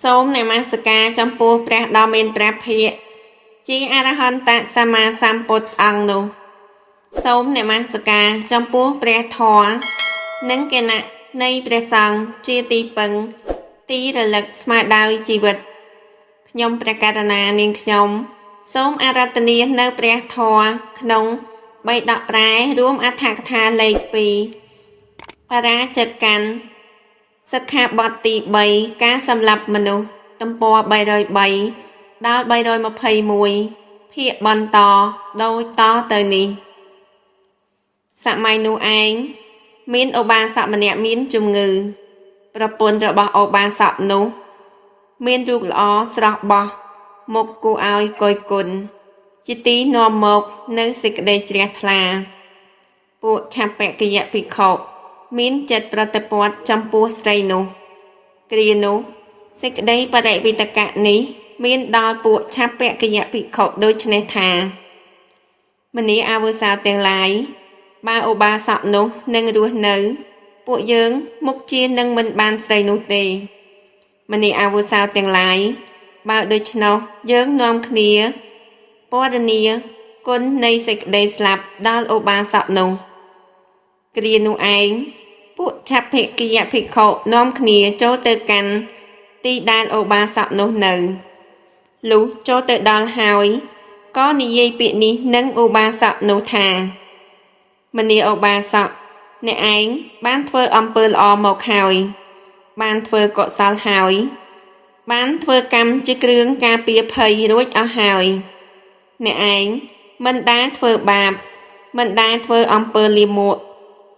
សូមនមស្ការចំពោះព្រះដ៏មានព្រះភិក្ខជាអរហន្តសម្មាសម្ពុទ្ធអង្គនោះសូមនមស្ការចំពោះព្រះធម៌និងគណៈនៃព្រះសង្ឃជាទីពឹងទីរលឹកស្មារតីជីវិតខ្ញុំព្រះករុណានាងខ្ញុំសូមអារាធនានៅព្រះធម៌ក្នុងបៃដកប្រែរួមអត្ថកថាលេខ2បរាជកាន់សិក្ខាបទទី3ការសម្លាប់មនុស្សទំព័រ303ដល់321ភាគបន្តដូចតទៅនេះសម័យនោះឯងមានឧបាសកម្នាក់មានជំងឺប្រពន្ធរបស់ឧបាសកនោះមានរូបល្អស្រស់បោះមុខគួរឲ្យគយគន់ជាទីនាំមកនៅសេចក្តីជ្រះថ្លាពួកឆាបកិយភិក្ខុមានចិត្តប្រតិព័ទ្ធចំពោះស្រីនោះគ្រានោះសេចក្តីបរិវិតកៈនេះមានដល់ពួកឆាបកិយភិក្ខុដូចនេះថាមនីអវសាទាំងឡាយបើឧបាសកនោះនឹងរស់នៅពួកយើងមុខជានឹងមិនបានស្រីនោះទេមនីអវសាទាំងឡាយបើដូច្នោះយើងនាំគ្នាពរនាគុណនៃសេចក្តីស្លាប់ដល់ឧបាសកនោះគ្រានោះឯងពួកឆាបកិយភិក្ខុនាំគ្នាចូលទៅកាន់ទីដែលឧបាសកនោះនៅលុះចូលទៅដល់ហើយក៏និយាយពាក្យនេះនឹងឧបាសកនោះថាមនីឧបាសកអ្នកឯងបានធ្វើអំពើល្អមកហើយបានធ្វើកុសលហើយបានធ្វើកម្មជាគ្រឿងការពារភ័យរួចអស់ហើយអ្នកឯងមិនដែលធ្វើបាបមិនដែលធ្វើអំពើលាមក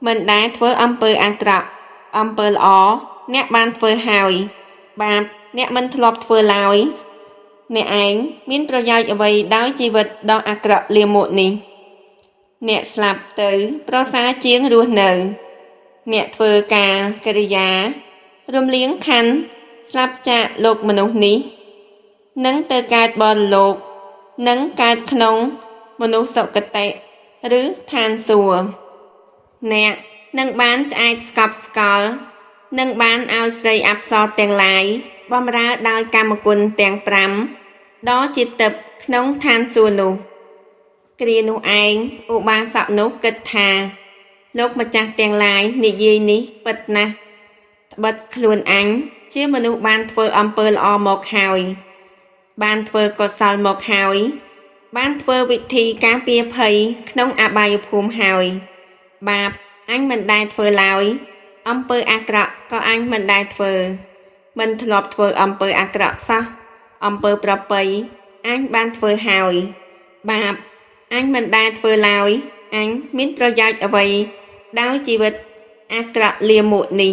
មិនដែលធ្វើអំពើអាក្រក់អំពើល្អអ្នកបានធ្វើហើយបាបអ្នកមិនធ្លាប់ធ្វើឡើយអ្នកឯងមានប្រយោជន៍អ្វីដោយជីវិតដ៏អាក្រក់លាមកនេះអ្នកស្លាប់ទៅប្រសើរជាងរស់នៅអ្នកធ្វើការកិរិយារំលៀងខណ្ឌស្លាប់ចាកលោកមនុស្សនេះនឹងទៅកើតបរលោកនឹងកើតក្នុងមនុស្សសុគតិឬឋានសួគ៌អ្នកនឹងបានឆ្អែតស្កប់ស្កល់នឹងបានឲ្យស្រីអប្សរទាំងឡាយបម្រើដោយកម្មគុណទាំង5ដ៏ជាទិព្វក្នុងឋានសួគ៌នោះគ្រានោះឯងឧបាសកនោះគិតថាលោកម្ចាស់ទាំងឡាយនិយាយនេះពិតណាស់ត្បិតខ្លួនអញជាមនុស្សបានធ្វើអំពើល្អមកហើយបានធ្វើកុសលមកហើយបានធ្វើវិធីការពារភ័យក្នុងអបាយភូមិហើយបាបអញមិនដែលធ្វើឡើយអំពើអាក្រក់ក៏អញមិនដែលធ្វើមិនធ្លាប់ធ្វើអំពើអាក្រក់សោះអំពើប្រពៃអញបានធ្វើហើយបាបអញមិនដែលធ្វើឡើយអញមានប្រយោជន៍អ្វីដោយជីវិតអាក្រក់លាមកនេះ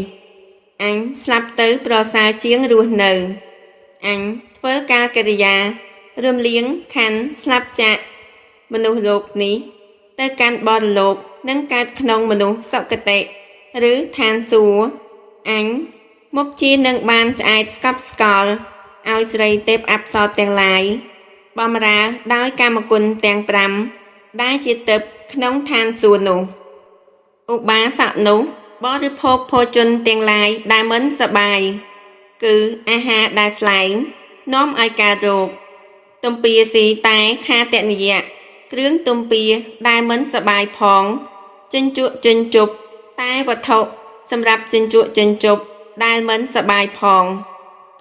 អញស្លាប់ទៅប្រសើរជាងរស់នៅអញធ្វើការកិរិយារំលៀងខណ្ឌស្លាប់ចាកមនុស្សលោកនេះទៅកាន់បរលោកនឹងកើតក្នុងមនុស្សសុគតិឬឋានសួគ៌អញមុខជានឹងបានឆ្អែតស្កប់ស្កល់ឲ្យស្រីទេពអប្សរទាំងឡាយបម្រើដោយកម្មគុណទាំង5ដែលជាទិព្វក្នុងឋានសួគ៌នោះឧបាសកនោះបរិភោគភោជនទាំងឡាយដែលមិនសប្បាយគឺអាហារដែលស្លែងនាំឲ្យកើតរោគទំពាស៊ីតែខាតនិយៈគ្រឿងទំពាដែលមិនសប្បាយផងចិញ្ចក់ចិញ្ចប់តែវត្ថុសម្រាប់ចិញ្ចក់ចិញ្ចប់ដែលមិនសប្បាយផង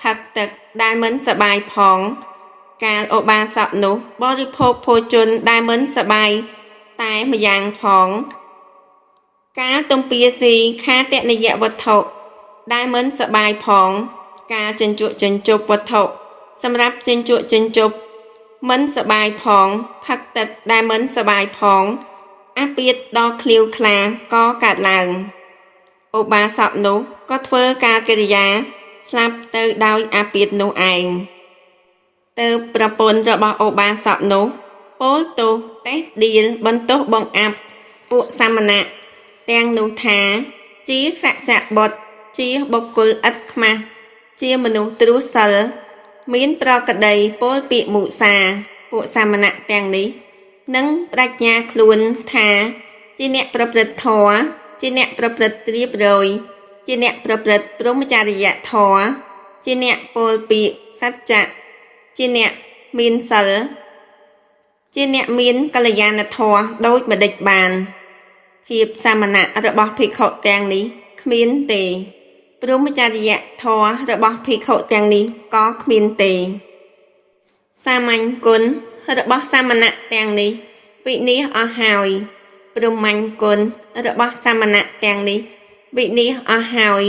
ផឹកទឹកដែលមិនសប្បាយផងកាលឧបាសកនោះបរិភោគភោជនដែលមិនសប្បាយតែម្យ៉ាងផងកាលទំពាស៊ីខាតនិយៈវត្ថុដែលមិនសប្បាយផងការចិញ្ចក់ចិញ្ចប់វត្ថុសម្រាប់ចិញ្ចក់ចិញ្ចប់មិនសប្បាយផងផឹកទឹកដែលមិនសប្បាយផងអាពាធដ៏ឃ្លាវខ្លាក៏កើតឡើងឧបាសកនោះក៏ធ្វើការកិរិយាស្លាប់ទៅដោយអាពាធនោះឯងទៅប្រពន្ធរបស់ឧបាសកនោះពោលទោសតេះដៀលបន្ទោសបង្អាប់ពួកសាមណៈទាំងនោះថាជាសច្ចបុត្រជាបុគ្គលឥតខ្មាស់ជាមនុស្សទ្រុសិលមានប្រក្តីពោលពាក្យមុសាពួកសាមណៈទាំងនេះនឹងប្រាជ្ញាខ្លួនថាជាអ្នកប្រព្រឹត្តធម៌ជាអ្នកប្រព្រឹត្តរៀបរយជាអ្នកប្រព្រឹត្តព្រហ្មចរិយធម៌ ជាអ្នកពោលពាក្យសច្ចៈជាអ្នកមានសិលជាអ្នកមានកល្យាណធម៌ដូចម្ដេចបានភាពសាមណៈរបស់ភិក្ខុទាំងនេះគ្មានទេព្រហ្មចរិយធម៌របស់ភិក្ខុទាំងនេះក៏គ្មានទេសាមញ្ញគុណរបស់សាមណៈទាំងនេះវិនិច្ឆ័យអស់ហើយព្រហ្មញ្ញគុណរបស់សាមណៈទាំងនេះវិនិច្ឆ័យអស់ហើយ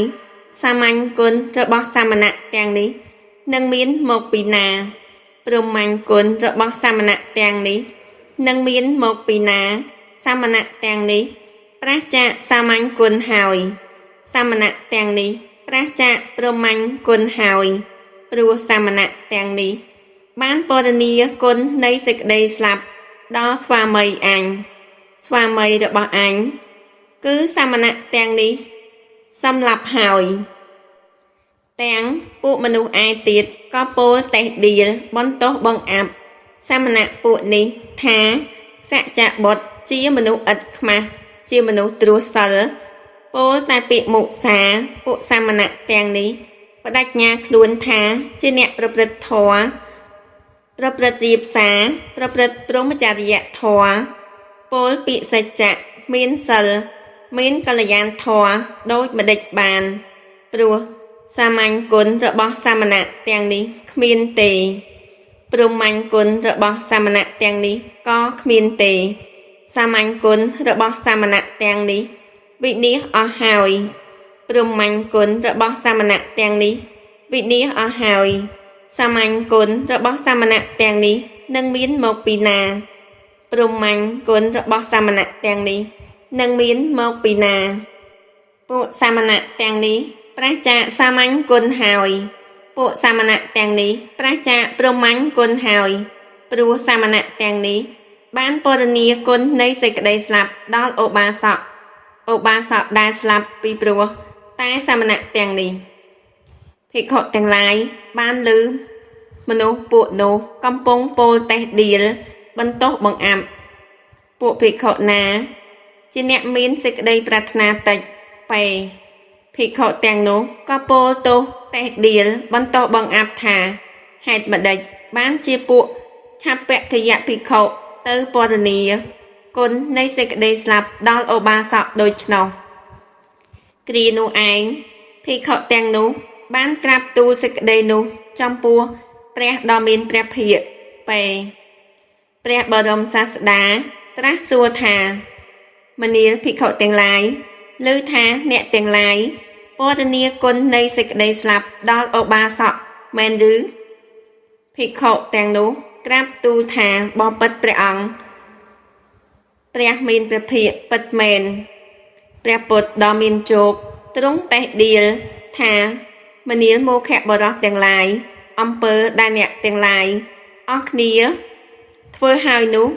សាមញ្ញគុណរបស់សាមណៈទាំងនេះនឹងមានមកពីណាព្រហ្មញ្ញគុណរបស់សាមណៈទាំងនេះនឹងមានមកពីណាសាមណៈទាំងនេះប្រះចាកសាមញ្ញគុណហើយសាមណៈទាំងនេះប្រះចាកព្រហ្មញ្ញគុណហើយព្រោះសាមណៈទាំងនេះបានពរនីគុណនៃសេចក្តីស្លាប់ដល់ស្វាមីអញស្វាមីរបស់អញគឺសាមណៈទាំងនេះសម្លាប់ហើយទាំងពួកមនុស្សឯទៀតក៏ពោលតេះដៀលបន្ទោសបង្អាប់សាមណៈពួកនេះថាសច្ចបុត្រជាមនុស្សឥតខ្មាស់ជាមនុស្សទ្រោះសិលពោលតែពាក្យមុសាពួកសាមណៈទាំងនេះបដិញ្ញាខ្លួនថាជាអ្នកប្រព្រឹត្តធម៌ប្រព្រឹត្តរៀបសារប្រព្រឹត្តព្រហ្មចរិយធម៌ពោលពាក្យសច្ចៈមានសិលមានកល្យាណធម៌ដូចម្ដេចបានព្រោះសាមញ្ញគុណរបស់សាមណៈទាំងនេះគ្មានទេព្រហ្មញ្ញគុណរបស់សាមណៈទាំងនេះក៏គ្មានទេសាមញ្ញគុណរបស់សាមណៈទាំងនេះវិនិច្ឆ័យអស់ហើយព្រហ្មញ្ញគុណរបស់សាមណៈទាំងនេះវិនិច្ឆ័យអស់ហើយសាមញ្ញគុណរបស់សាមណៈទាំងនេះនឹងមានមកពីណាព្រហ្មញ្ញគុណរបស់សាមណៈទាំងនេះនឹងមានមកពីណាពួកសាមណៈទាំងនេះប្រះចាកសាមញ្ញគុណហើយពួកសាមណៈទាំងនេះប្រះចាកព្រហ្មញ្ញគុណហើយព្រោះសាមណៈទាំងនេះបានពរនីគុណនៃសេចក្តីស្លាប់ដល់ឧបាសកដែលស្លាប់ពីព្រោះតែសាមណៈទាំងនេះភិក្ខុទាំងឡាយបានឮមនុស្សពួកនោះកំពុងពោលតេះដៀលបន្ទោសបង្អាប់ពួកភិក្ខុណាជាអ្នកមានសេចក្តីប្រាថ្នាតិចពេភិក្ខុទាំងនោះក៏ពោលទោសតេះដៀលបន្ទោសបង្អាប់ថាហេតុម្ដេចបានជាពួកឆាបកិយភិក្ខុទៅពរនីគុណនៃសេចក្តីស្លាប់ដល់ឧបាសកដូច្នោះគ្រានោះឯងភិក្ខុទាំងនោះបានក្រាបទូលសេចក្តីនោះចំពោះព្រះដ៏មានព្រះភិក្ខពេព្រះបរមសាស្តាត្រាស់សួរថាមនាលភិក្ខុទាំងឡាយឮថាអ្នកទាំងឡាយពរនីគុណនៃសេចក្តីស្លាប់ដល់ឧបាសកមែនឬភិក្ខុទាំងនោះក្រាបទូលថាបបិទ្ធព្រះអង្គព្រះមានព្រះភិក្ខពិតមែនព្រះពុទ្ធដ៏មានជោគទ្រង់តេះដៀលថាមនាលមោខៈបរោះទាំងឡាយអំពើដែលអ្នកទាំងឡាយអស់គ្នាធ្វើហើយនោះ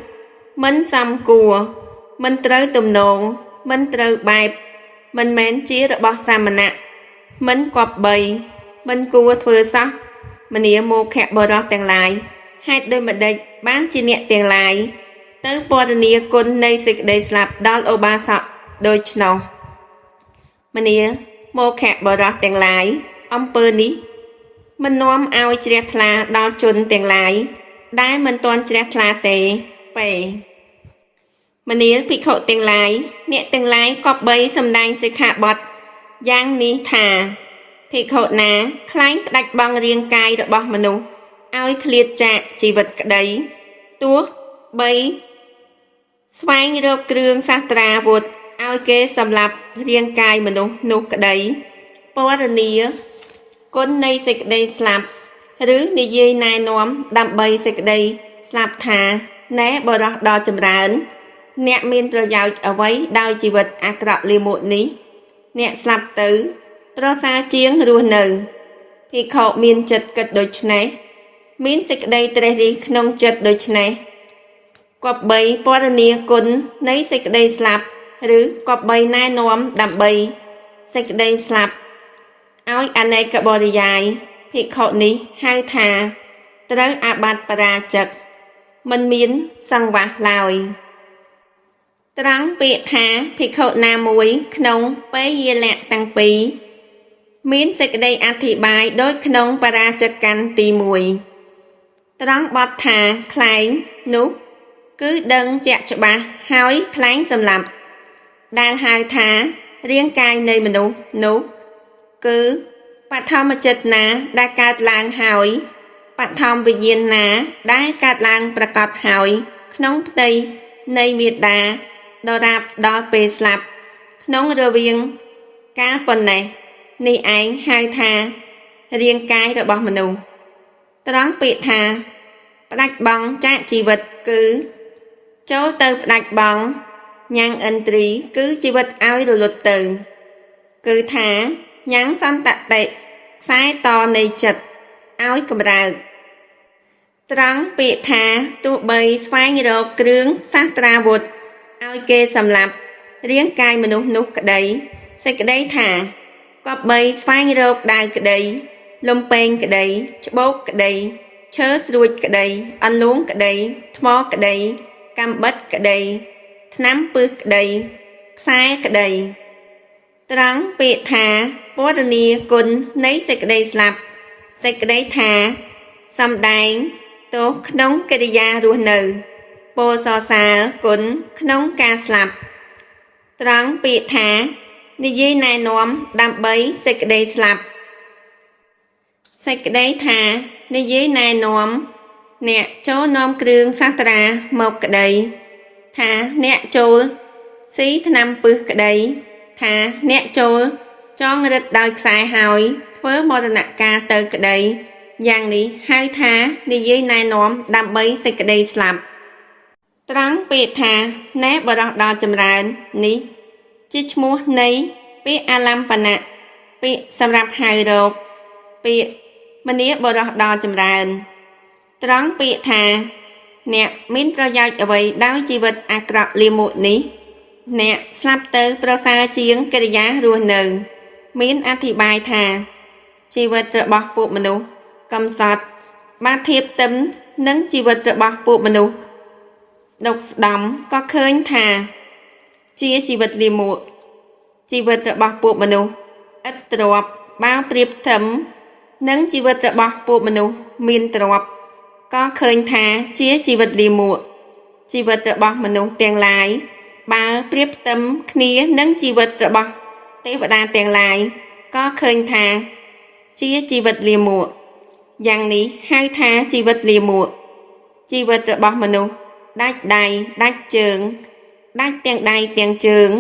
មិនសមគួរមិនត្រូវទំនងមិនត្រូវបែបមិនមែនជារបស់សាមណៈមិនគប្បីមិនគួរធ្វើសោះមនាលមោខៈបរោះទាំងឡាយហេតុដូចម្ដេចបានជាអ្នកទាំងឡាយទៅពរនីគុណនៃសេចក្តីស្លាប់ដល់ឧបាសកដូច្នោះមនាលមោខៈបរោះទាំងឡាយអំពើនេះមិននាំឲ្យជ្រះថ្លាដល់ជនទាំងឡាយដែលមិនទាន់ជ្រះថ្លាទេពេមនាលភិក្ខុទាំងឡាយអ្នកទាំងឡាយគប្បីសម្ដែងសិក្ខាបទយ៉ាងនេះថាភិក្ខុណាខ្លែងផ្ដាច់បង់រាងកាយរបស់មនុស្សឲ្យឃ្លាតចាកជីវិតក្តីទោះបីស្វែងរកគ្រឿងសាស្ត្រាវុធឲ្យគេសម្លាប់រាងកាយមនុស្សនោះក្តីពរនីគុណនៃសេចក្តីស្លាប់ឬនិយាយណែនាំដើម្បីសេចក្តីស្លាប់ថាណែបរោះដ៏ចម្រើនអ្នកមានប្រយោជន៍អ្វីដោយជីវិតអាក្រក់លាមកនេះអ្នកស្លាប់ទៅប្រសើរជាងរស់នៅភិក្ខុមានចិត្តគិតដូច្នេះមានសេចក្តីត្រេះរិះក្នុងចិត្តដូច្នេះគប្បីពរនីគុណនៃសេចក្តីស្លាប់ឬគប្បីណែនាំដើម្បីសេចក្តីស្លាប់ឲ្យអនេកបរិយាយភិក្ខុនេះហៅថាត្រូវអាបត្តិបរាជិកមិនមានសង្វាសឡើយត្រង់ពាក្យថាភិក្ខុណាមួយក្នុងពេយាលៈទាំងពីរ មានសេចក្តីអធិប្បាយដោយក្នុងបរាជកណ្ឌទី1ត្រង់បទថាខ្លែងនោះគឺដឹងជាក់ច្បាស់ហើយខ្លែងសម្លាប់ដែលហៅថារាងកាយនៃមនុស្សនោះគឺបឋមចិត្តណាដែលកើតឡើងហើយបឋមវិញ្ញាណណាដែលកើតឡើងប្រកបហើយក្នុងផ្ទៃនៃមេដាដរាបដល់ពេលស្លាប់ក្នុងរវាងកាលប៉ុណ្ណេះនេះឯងហៅថារាងកាយរបស់មនុស្សត្រង់ពាក្យថាផ្ដាច់បង់ចាកជីវិតគឺចូលទៅផ្ដាច់បង់ញ៉ាំងឥន្ទ្រីគឺជីវិតឲ្យរលត់ទៅគឺថាញ៉ាំងសន្តតិខ្សែតនៃចិត្តឲ្យកម្រើកត្រង់ពាក្យថាទោះបីស្វែងរកគ្រឿងសាស្ត្រាវុធឲ្យគេសម្លាប់រាងកាយមនុស្សនោះក្តីសេចក្តីថាក៏បីស្វែងរកដាវក្តីលំពេងក្តីច្បោកក្តីឈើស្រួចក្តីអន្លូងក្តីថ្មក្តីកាំបិតក្តីថ្នាំពឹសក្តីខ្សែក្តីត្រង់ពាក្យថាពរនីគុណនៃសេចក្តីស្លាប់សេចក្តីថាសំដែងទោសក្នុងកិរិយារស់នៅពោលសរសើរគុណក្នុងការស្លាប់ត្រង់ពាក្យថានិយាយណែនាំដើម្បីសេចក្តីស្លាប់សេចក្តីថានិយាយណែនាំអ្នកចូលនាំគ្រឿងសាស្ត្រាមកក្តីថាអ្នកចូលស៊ីថ្នាំពឹសក្តីថាអ្នកចូលចងរឹតដោយខ្សែហើយធ្វើមរណកាលទៅក្តីយ៉ាងនេះហៅថានិយាយណែនាំដើម្បីសេចក្តីស្លាប់ត្រង់ពាក្យថាណែបរោះដល់ចម្រើននេះជាឈ្មោះនៃពាក្យអាលម្បណៈពាក្យសម្រាប់ហៅរកពាក្យមនាបរោះដល់ចម្រើនត្រង់ពាក្យថាអ្នកមានប្រយោជន៍អ្វីដោយជីវិតអាក្រក់លាមកនេះអ្នកស្លាប់ទៅប្រសើរជាងកិរិយារស់នៅមានអធិប្បាយថាជីវិតរបស់ពួកមនុស្សកំសត់បានធៀបទឹមនឹងជីវិតរបស់ពួកមនុស្សដុកស្ដំក៏ឃើញថាជាជីវិតលាមកជីវិតរបស់ពួកមនុស្សឥតទ្រព្យបើប្រៀបធំនឹងជីវិតរបស់ពួកមនុស្សមានទ្រព្យក៏ឃើញថាជាជីវិតលាមកជីវិតរបស់មនុស្សទាំងឡាយបើប្រៀបផ្ទឹមគ្នានឹងជីវិតរបស់ទេវតាទាំងឡាយក៏ឃើញថាជាជីវិតលាមកយ៉ាងនេះហៅថាជីវិតលាមកជីវិតរបស់មនុស្សដាច់ដៃដាច់ជើងដាច់ទាំងដៃទាំងជើង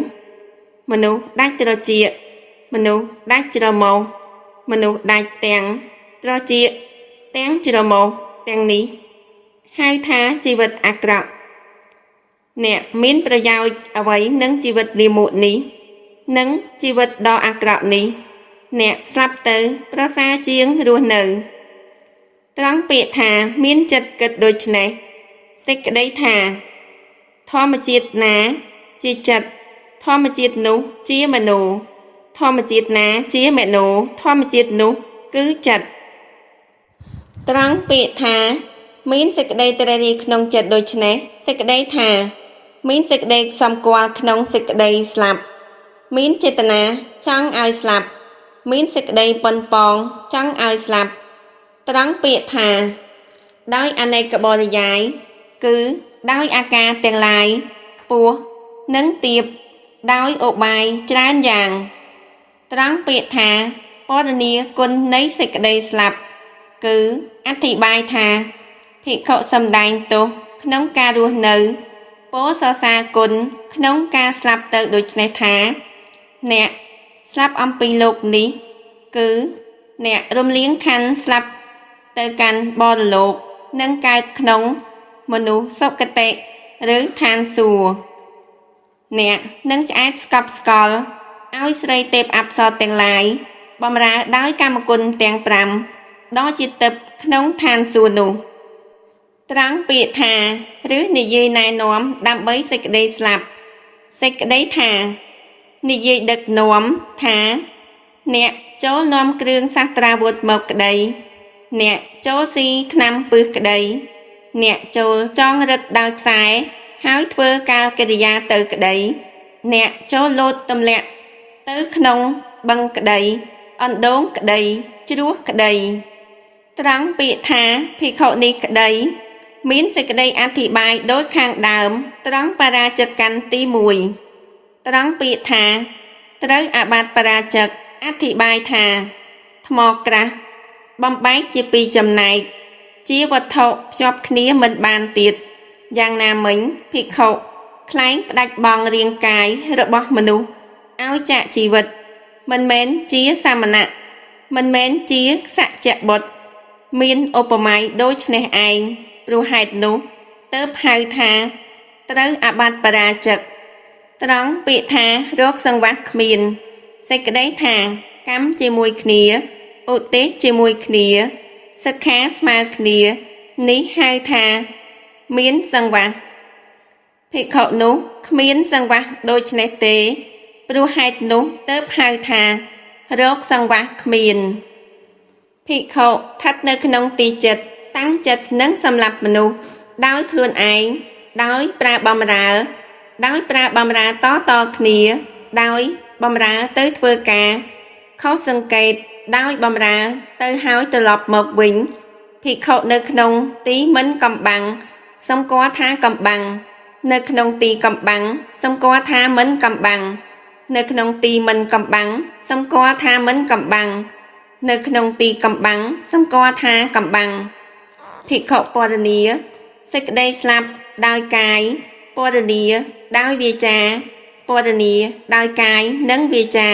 មនុស្សដាច់ត្រចៀកមនុស្សដាច់ច្រមុះមនុស្សដាច់ទាំងត្រចៀកទាំងច្រមុះទាំងនេះហៅថាជីវិតអាក្រក់អ្នកមានប្រយោជន៍អ្វីនឹងជីវិតលាមកនេះនិងជីវិតដ៏អាក្រក់នេះអ្នកស្លាប់ទៅប្រសើរជាងរស់នៅត្រង់ពាក្យថាមានចិត្តគិតដូច្នេះសេចក្តីថាធម្មជាតិណាជាចិត្តធម្មជាតិនោះជាមโนធម្មជាតិណាជាមโนធម្មជាតិនោះគឺចិត្តត្រង់ពាក្យថាមានសេចក្តីត្រេះរិះក្នុងចិត្តដូច្នេះសេចក្តីថាមានសេចក្តីសម្គាល់ក្នុងសេចក្តីស្លាប់មានចេតនាចង់ឲ្យស្លាប់មានសេចក្តីប៉ុនប៉ងចង់ឲ្យស្លាប់ត្រង់ពាក្យថាដោយអនេកបរិយាយគឺដោយអាការទាំងឡាយខ្ពស់និងទាបដោយឧបាយច្រើនយ៉ាងត្រង់ពាក្យថាពរនីគុណនៃសេចក្តីស្លាប់គឺអធិប្បាយថាភិក្ខុសំដែងទោសក្នុងការរស់នៅពោលសរសើរគុណក្នុងការស្លាប់ទៅដូច្នេះថាអ្នកស្លាប់អំពីលោកនេះគឺអ្នករំលៀងខណ្ឌស្លាប់ទៅកាន់បរលោកនិងកើតក្នុងមនុស្សសុគតិឬឋានសួគ៌អ្នកនឹងឆ្អែតស្កប់ស្កល់ឲ្យស្រីទេពអប្សរទាំងឡាយបម្រើដោយកម្មគុណទាំង5ដ៏ជាទឹកក្នុងឋានសួគ៌នោះត្រង់ពាក្យថាឬនិយាយណែនាំដើម្បីសេចក្តីស្លាប់សេចក្តីថានិយាយដឹកនាំថាអ្នកចូលនាំគ្រឿងសាស្ត្រាវុធមកក្តីអ្នកចូលស៊ីថ្នាំពឹសក្តីអ្នកចូលចងរឹតដោយខ្សែហើយធ្វើកាលកិរិយាទៅក្តីអ្នកចូលលោតទម្លាក់ទៅក្នុងបឹងក្តី អណ្ដូងក្តីជ្រោះក្តីត្រង់ពាក្យថាភិក្ខុនេះក្តីមានសេចក្តីអធិប្បាយដូចខាងដើមត្រង់បរាជិកកាន់ទី1ត្រង់ពាក្យថាត្រូវអាបត្តិបរាជិកអធិប្បាយថាថ្មក្រាស់បំបែកជាពីរចំណែកជាវត្ថុភ្ជាប់គ្នាមិនបានទៀតយ៉ាងណាមិញភិក្ខុខ្លែងផ្ដាច់បង់រាងកាយរបស់មនុស្សឲ្យចាកជីវិតមិនមែនជាសាមណៈមិនមែនជាសច្ចបុត្រមានឧបមាដូចនេះឯងព្រោះហេតុនោះទើបហៅថាត្រូវអាបត្តិបរាជិកត្រង់ពាក្យថារកសង្វាស់គ្មានសេចក្តីថាកម្មជាមួយគ្នាឧទេសជាមួយគ្នាសិក្ខាស្មើគ្នានេះហៅថាមានសង្វាស់ភិក្ខុនោះគ្មានសង្វាស់ដូចនេះទេព្រោះហេតុនោះទើបហៅថារកសង្វាស់គ្មានភិក្ខុស្ថិតនៅក្នុងទីចិត្តតាំងចិត្តនឹងសម្លាប់មនុស្សដោយខ្លួនឯងដោយប្រើបម្រើតគ្នាដោយបម្រើទៅធ្វើការខុសសង្កេតដោយបម្រើទៅហើយត្រឡប់មកវិញភិក្ខុនៅក្នុងទីមិនកំបាំងសម្គាល់ថាកំបាំងនៅក្នុងទីកំបាំងសម្គាល់ថាមិនកំបាំងនៅក្នុងទីមិនកំបាំងសម្គាល់ថាមិនកំបាំងនៅក្នុងទីកំបាំងសម្គាល់ថាកំបាំងភិក្ខុពរនីសេចក្តីស្លាប់ដោយកាយពរនីដោយវាចាពរនីដោយកាយនិងវាចា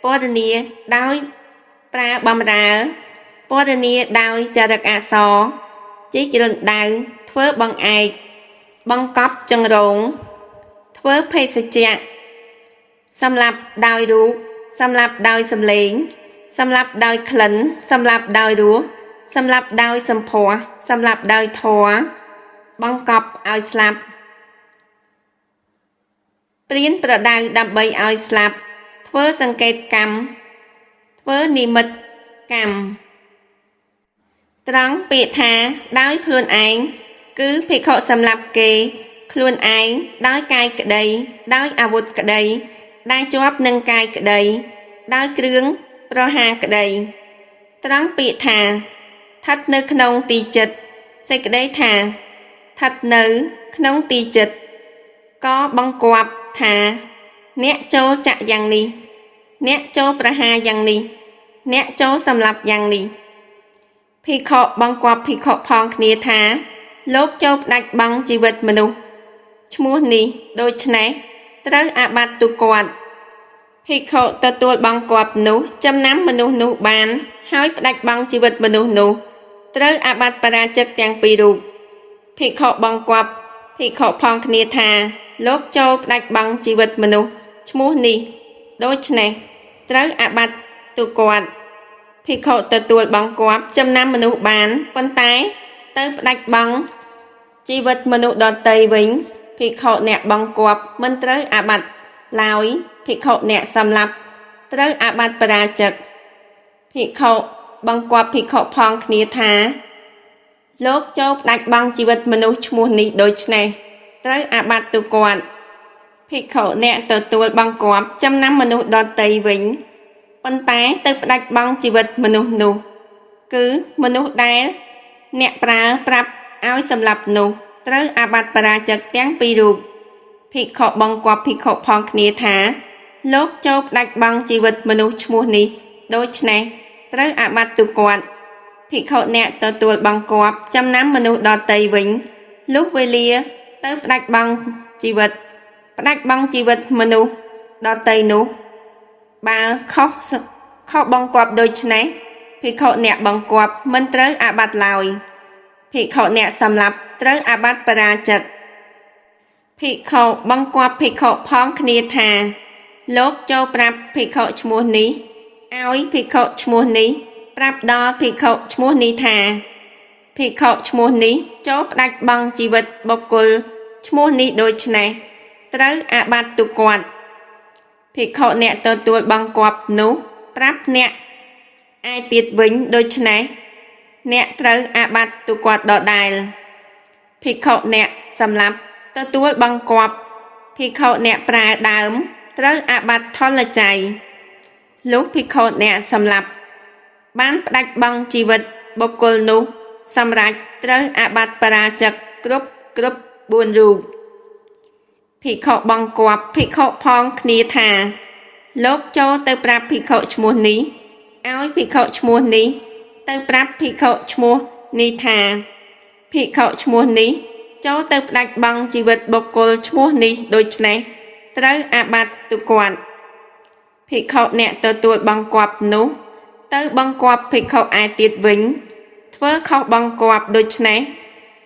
ពរនីដោយប្រើបម្រើពរនីដោយចរិតអក្សរជីករណ្ដៅធ្វើបង្អែកបង្កប់ចង្រងធ្វើភេសជ្ជៈសម្លាប់ដោយរូបសម្លាប់ដោយសម្លេងសម្លាប់ដោយក្លិនសម្លាប់ដោយរសសម្លាប់ដោយសម្ផស្សសម្លាប់ដោយធម៌បង្កប់ឲ្យស្លាប់ព្រានប្រដៅដើម្បីឲ្យស្លាប់ធ្វើសង្កេតកម្មធ្វើនិមិត្តកម្មត្រង់ពាក្យថាដោយខ្លួនឯងគឺភិក្ខុសម្លាប់គេខ្លួនឯងដោយកាយក្តីដោយអាវុធក្តីដែលជាប់នឹងកាយក្តីដោយគ្រឿងប្រហារក្តីត្រង់ពាក្យថាស្ថិតនៅក្នុងទីចិត្តសេចក្តីថាស្ថិតនៅក្នុងទីចិត្តក៏បង្គាប់ថាអ្នកចូលចាក់យ៉ាងនេះអ្នកចូលប្រហារយ៉ាងនេះអ្នកចូលសម្លាប់យ៉ាងនេះភិក្ខុបង្គាប់ភិក្ខុផងគ្នាថាលោកចូលផ្ដាច់បង់ជីវិតមនុស្សឈ្មោះនេះដូច្នេះត្រូវអាបត្តិទូគាត់ភិក្ខុទទួលបង្គាប់នោះចំណាំមនុស្សនោះបានហើយផ្ដាច់បង់ជីវិតមនុស្សនោះត្រូវអាបត្តិបរាជិកទាំងពីររូបភិក្ខុបង្គាប់ភិក្ខុផងគ្នាថាលោកចូលផ្ដាច់បង់ជីវិតមនុស្សឈ្មោះនេះដូច្នេះត្រូវអាបត្តិទូគាត់ភិក្ខុទទួលបង្គាប់ចំណាំមនុស្សបានប៉ុន្តែទៅផ្ដាច់បង់ជីវិតមនុស្សដទៃវិញភិក្ខុអ្នកបង្គាប់មិនត្រូវអាបត្តិឡើយភិក្ខុអ្នកសម្លាប់ត្រូវអាបត្តិបរាជិកភិក្ខុបង្គាប់ភិក្ខុផងគ្នាថាលោកចូលផ្ដាច់បង់ជីវិតមនុស្សឈ្មោះនេះដូច្នេះត្រូវអាបត្តិទូគាត់ភិក្ខុអ្នកទទួលបង្គាប់ចំណាំមនុស្សដទៃវិញប៉ុន្តែទៅផ្ដាច់បង់ជីវិតមនុស្សនោះគឺមនុស្សដែលអ្នកប្រើប្រាប់ឲ្យសម្លាប់នោះត្រូវអាបត្តិបរាជិកទាំងពីររូបភិក្ខុបង្គាប់ភិក្ខុផងគ្នាថាលោកចូលផ្ដាច់បង់ជីវិតមនុស្សឈ្មោះនេះដូច្នេះត្រូវអាបត្តិទូគាត់ភិក្ខុអ្នកទទួលបង្គាប់ចំណាំមនុស្សដទៃវិញលុះវេលាទៅផ្ដាច់បង់ជីវិតមនុស្សដទៃនោះបើខុសបង្គាប់ដូច្នេះភិក្ខុអ្នកបង្គាប់មិនត្រូវអាបត្តិឡើយភិក្ខុអ្នកសម្លាប់ត្រូវអាបត្តិបរាជិកភិក្ខុបង្គាប់ភិក្ខុផងគ្នាថាលោកចូលប្រាប់ភិក្ខុឈ្មោះនេះឲ្យភិក្ខុឈ្មោះនេះប្រាប់ដល់ភិក្ខុឈ្មោះនេះថាភិក្ខុឈ្មោះនេះចូលផ្ដាច់បង់ជីវិតបុគ្គលឈ្មោះនេះដូច្នេះត្រូវអាបត្តិទូគាត់ភិក្ខុអ្នកទទួលបង្គាប់នោះប្រាប់អ្នកឯទៀតវិញដូច្នេះអ្នកត្រូវអាបត្តិទូគាត់ដដែលភិក្ខុអ្នកសម្លាប់ទទួលបង្គាប់ភិក្ខុអ្នកប្រើដើមត្រូវអាបត្តិថលច័យ lúcភិក្ខុអ្នកសម្លាប់បានផ្ដាច់បង់ជីវិតបុគ្គលនោះសម្រាប់ត្រូវអាបត្តិបរាជិកគ្រប់4រូបភិក្ខុបង្គាប់ភិក្ខុផងគ្នាថាលោកចូលទៅប្រាប់ភិក្ខុឈ្មោះនេះឲ្យភិក្ខុឈ្មោះនេះទៅប្រាប់ភិក្ខុឈ្មោះនេះថាភិក្ខុឈ្មោះនេះចូលទៅផ្ដាច់បង់ជីវិតបុគ្គលឈ្មោះនេះដូច្នេះត្រូវអាបត្តិទុគាត់ភិក្ខុអ្នកទទួលបង្គាប់នោះទៅបង្គាប់ភិក្ខុឯទៀតវិញធ្វើខុសបង្គាប់ដូច្នេះ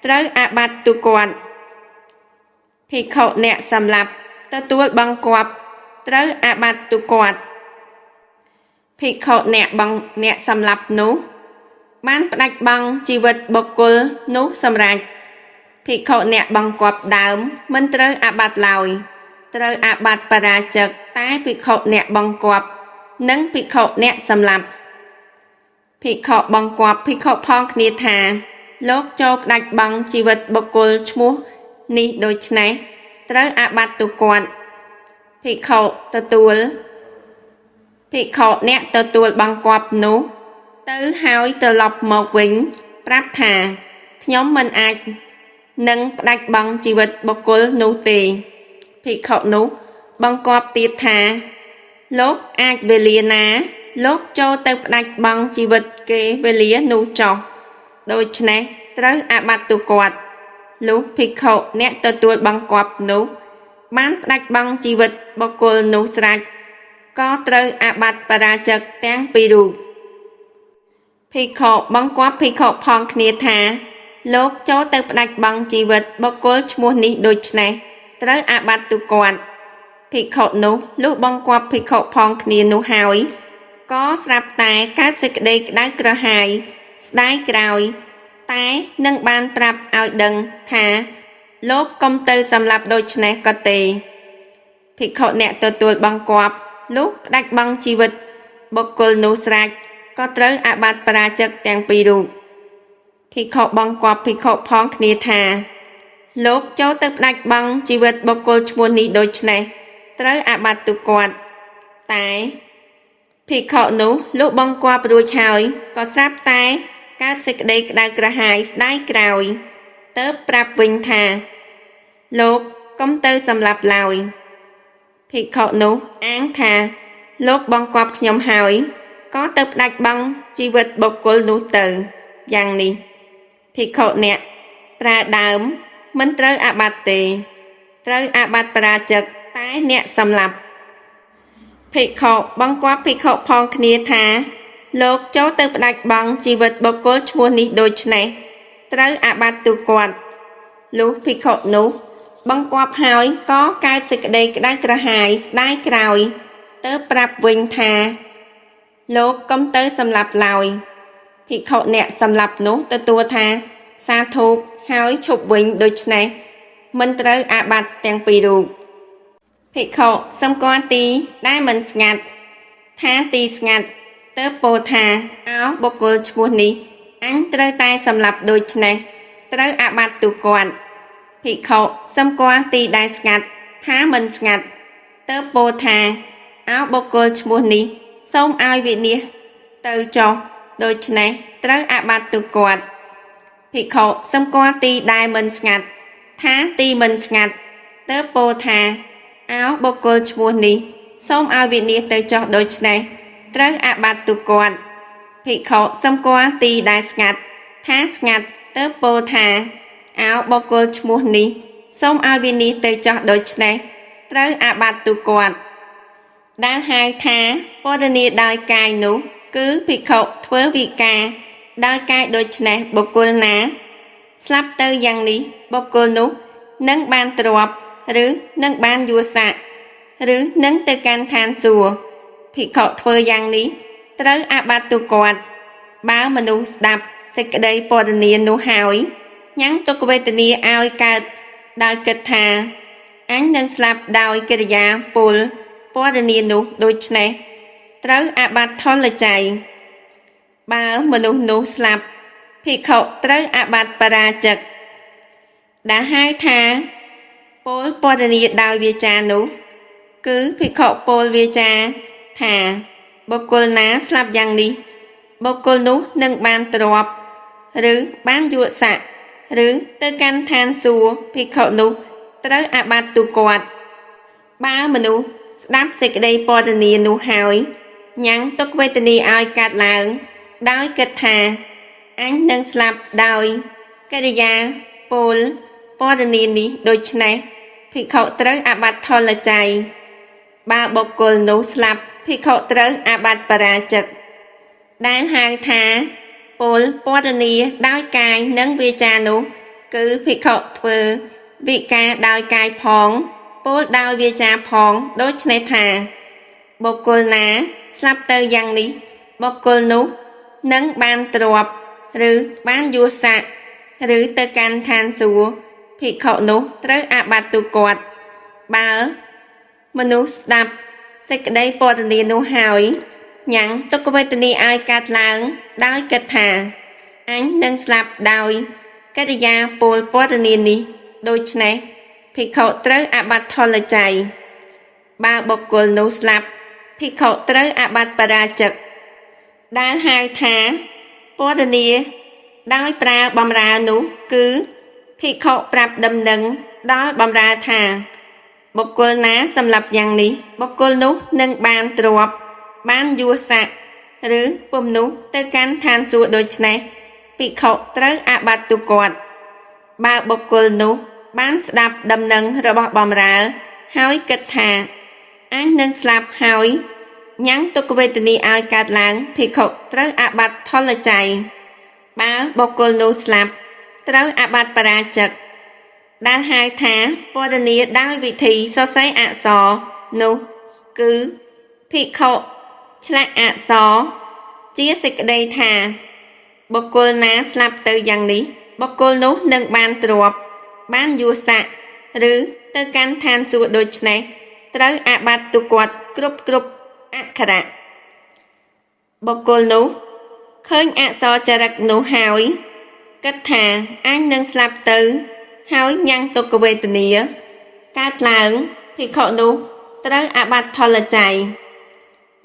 ត្រូវអាបត្តិទុគាត់ភិក្ខុអ្នកសម្លាប់ទទួលបង្គាប់ត្រូវអាបត្តិទុគាត់ភិក្ខុអ្នកសម្លាប់នោះបានផ្ដាច់បង់ជីវិតបុគ្គលនោះសម្រាប់ភិក្ខុអ្នកបង្គាប់ដើមមិនត្រូវអាបត្តិឡើយត្រូវអាបត្តិបរាជិកតែភិក្ខុអ្នកបង្គាប់និងភិក្ខុអ្នកសម្លាប់ភិក្ខុបង្គាប់ភិក្ខុផងគ្នាថាលោកចូលផ្ដាច់បង់ជីវិតបុគ្គលឈ្មោះនេះដូច្នេះត្រូវអាបត្តិទុគាត់ភិក្ខុអ្នកទទួលបង្គាប់នោះទៅហើយត្រឡប់មកវិញប្រាប់ថាខ្ញុំមិនអាចនឹងផ្ដាច់បង់ជីវិតបុគ្គលនោះទេភិក្ខុនោះបង្គាប់ទៀតថាលោកអាចវេលាណាលោកចូលទៅផ្ដាច់បង់ជីវិតគេវេលានោះចុះដូច្នេះត្រូវអាបត្តិទុគាត់លុះភិក្ខុអ្នកទទួលបង្គាប់នោះបានផ្ដាច់បង់ជីវិតបុគ្គលនោះស្រេចក៏ត្រូវអាបត្តិបរាជិកទាំងពីររូបភិក្ខុបង្គាប់ភិក្ខុផងគ្នាថាលោកចូលទៅផ្ដាច់បង់ជីវិតបុគ្គលឈ្មោះនេះដូច្នេះត្រូវអាបត្តិទុគាត់ភិក្ខុនោះលុះបង្គាប់ភិក្ខុផងគ្នានោះហើយក៏ស្រាប់តែកើតសេចក្តីក្តៅក្រហាយស្ដាយក្រោយតែនឹងបានប្រាប់ឲ្យដឹងថាលោកកុំទៅសម្លាប់ដូច្នេះក៏ទេភិក្ខុអ្នកទទួលបង្គាប់លុះផ្ដាច់បង់ជីវិតបុគ្គលនោះស្រេចក៏ត្រូវអាបត្តិបរាជិកទាំងពីររូបភិក្ខុបង្គាប់ភិក្ខុផងគ្នាថាលោកចូលទៅផ្ដាច់បង់ជីវិតបុគ្គលឈ្មោះនេះដូច្នេះត្រូវអាបត្តិទុគាត់តែភិក្ខុនោះលុះបង្គាប់រួចហើយក៏ស្រាប់តែកើតសេចក្តីក្តៅក្រហាយស្ដាយក្រោយទើបប្រាប់វិញថាលោកកុំទៅសម្លាប់ឡើយភិក្ខុនោះអាងថាលោកបង្គាប់ខ្ញុំហើយក៏ទៅផ្ដាច់បង់ជីវិតបុគ្គលនោះទៅយ៉ាងនេះភិក្ខុអ្នកប្រើដើមមិនត្រូវអាបត្តិទេត្រូវអាបត្តិបរាជិកតែអ្នកសម្លាប់ភិក្ខុបង្គាប់ភិក្ខុផងគ្នាថាលោកចូលទៅផ្ដាច់បង់ជីវិតបុគ្គលឈ្មោះនេះដូច្នេះត្រូវអាបត្តិទុគាត់លុះភិក្ខុនោះបង្គាប់ហើយក៏កើតសេចក្តីក្តៅក្រហាយស្ដាយក្រោយទើបប្រាប់វិញថាលោកកុំទៅសម្លាប់ឡើយភិក្ខុអ្នកសម្លាប់នោះទទួលថាសាធុហើយឈប់វិញដូច្នេះមិនត្រូវអាបត្តិទាំងពីររូបភិក្ខុសម្គាល់ទីដែលមិនស្ងាត់ថាទីស្ងាត់ទើបពោលថាអោបុគ្គលឈ្មោះនេះអញត្រូវតែសម្លាប់ដូច្នេះត្រូវអាបត្តិទុគាត់ភិក្ខុសម្គាល់ទីដែលស្ងាត់ថាមិនស្ងាត់ទើបពោលថាអោបុគ្គលឈ្មោះនេះសូមឲ្យវិនិច្ឆ័យទៅចុះដូច្នេះត្រូវអាបត្តិទុគាត់ភិក្ខុសម្គាល់ទីដែលមិនស្ងាត់ថាទីមិនស្ងាត់ទើបពោលថាអោបុគ្គលឈ្មោះនេះសូមឲ្យវិនិច្ឆ័យទៅចុះដូច្នេះត្រូវអាបត្តិទុគាត់ភិក្ខុសម្គាល់ទីដែលស្ងាត់ថាស្ងាត់ទើបពោលថាអោបុគ្គលឈ្មោះនេះសូមឲ្យវិនិច្ឆ័យទៅចុះដូច្នេះត្រូវអាបត្តិទុគាត់ដែលហៅថាពរនីដោយកាយនោះគឺភិក្ខុធ្វើវិការដោយកាយដូច្នេះបុគ្គលណាស្លាប់ទៅយ៉ាងនេះបុគ្គលនោះនឹងបានទ្រព្យឬនឹងបានយសស័ក្តិឬនឹងទៅកាន់ឋានសួគ៌ភិក្ខុធ្វើយ៉ាងនេះត្រូវអាបត្តិទុគាត់បើមនុស្សស្ដាប់សេចក្តីពរនានោះហើយញ៉ាំងទុក្ខវេទនាឲ្យកើតដោយគិតថាអញនឹងស្លាប់ដោយកិរិយាពលពរនានោះដូច្នេះត្រូវអាបត្តិថលច័យបើមនុស្សនោះស្លាប់ភិក្ខុត្រូវអាបត្តិបរាជិកដែលហៅថាពលពរនាដោយវាចានោះគឺភិក្ខុពលវាចាថា បុគ្គលណាស្លាប់យ៉ាងនេះបុគ្គលនោះនឹងបានទ្រព្យឬបានយុស័ក្តិឬទៅកាន់ឋានសួគ៌ភិក្ខុនោះត្រូវអាបាត់ទូគាត់បើមនុស្សស្ដាប់សេចក្តីពរនានោះហើយញ៉ាំងទុក្ខវេទនាឲ្យកើតឡើងដោយគិតថាអញនឹងស្លាប់ដោយកិរិយាពលពរនានេះដូច្នេះភិក្ខុត្រូវអាបាត់ថលច័យបើបុគ្គលនោះស្លាប់ភិក្ខុត្រូវអាបាត់បរាជិកដែលហៅថាពលពរនាដោយកាយនិងវាចានោះគឺភិក្ខុធ្វើវិការដោយកាយផងពលដោយវាចាផងដូច្នេះថាបុគ្គលណាស្លាប់ទៅយ៉ាងនេះបុគ្គលនោះនឹងបានទ្រព្យឬបានយុស័ក្តិឬទៅកាន់ឋានសួគ៌ភិក្ខុនោះត្រូវអាបាត់ទូគាត់បើមនុស្សស្ដាប់សេចក្តីពរនានោះហើយញ៉ាំងទុក្ខវេទនាឲ្យកើតឡើងដោយគិតថាអញនឹងស្លាប់ដោយកិរិយាពលពរនានេះដូច្នេះភិក្ខុត្រូវអាបាត់ថលច័យបើបុគ្គលនោះស្លាប់ភិក្ខុត្រូវអាបាត់បរាជិកដែលហៅថាពរនាដោយប្រើបំរើនោះគឺភិក្ខុប្រាប់ដំណឹងដល់បំរើថាបុគ្គលណាសម្លាប់យ៉ាងនេះបុគ្គលនោះនឹងបានទ្រព្យបានយុស័ក្តិឬពុំនោះទៅកាន់ឋានសួគ៌ដូច្នេះភិក្ខុត្រូវអាបាត់ទូគាត់បើបុគ្គលនោះបានស្ដាប់ដំណឹងរបស់បំរើហើយគិតថាអញនឹងស្លាប់ហើយញ៉ាំងទុក្ខវេទនាឲ្យកើតឡើងភិក្ខុត្រូវអាបាត់ថលច័យបើបុគ្គលនោះស្លាប់ត្រូវអាបាត់បរាជិកដែលហៅថាពរនាដោយវិធីសរសេរអក្សរនោះគឺភិក្ខុឆ្លាក់អក្សរជាសេចក្តីថាបុគ្គលណាស្លាប់ទៅយ៉ាងនេះបុគ្គលនោះនឹងបានទ្រព្យបានយុស័ក្តិឬទៅកាន់ឋានសួគ៌ដូច្នេះត្រូវអាបាត់ទូគាត់គ្រប់អក្ខរៈបុគ្គលនោះឃើញអក្សរចរិតនោះហើយគិតថាអញនឹងស្លាប់ទៅហើយញ៉ាំងទុក្ខវេទនាកើតឡើងភិក្ខុនោះត្រូវអាបាត់ថលច័យ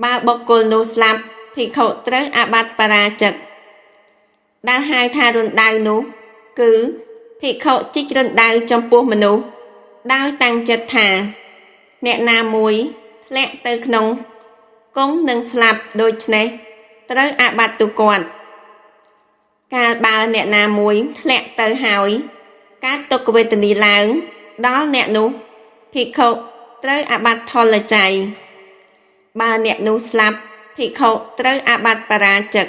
បើបុគ្គលនោះស្លាប់ភិក្ខុត្រូវអាបាត់បរាជិកដែលហៅថារណ្ដៅនោះគឺភិក្ខុជីករណ្ដៅចំពោះមនុស្សដោយតាំងចិត្តថាអ្នកណាមួយធ្លាក់ទៅក្នុងគង់នឹងស្លាប់ដូច្នេះត្រូវអាបាត់ទូគាត់កាលបើអ្នកណាមួយធ្លាក់ទៅហើយកើតទុក្ខវេទនាឡើងដល់អ្នកនោះភិក្ខុត្រូវអាបាត់ថលច័យបើអ្នកនោះស្លាប់ភិក្ខុត្រូវអាបាត់បរាជិក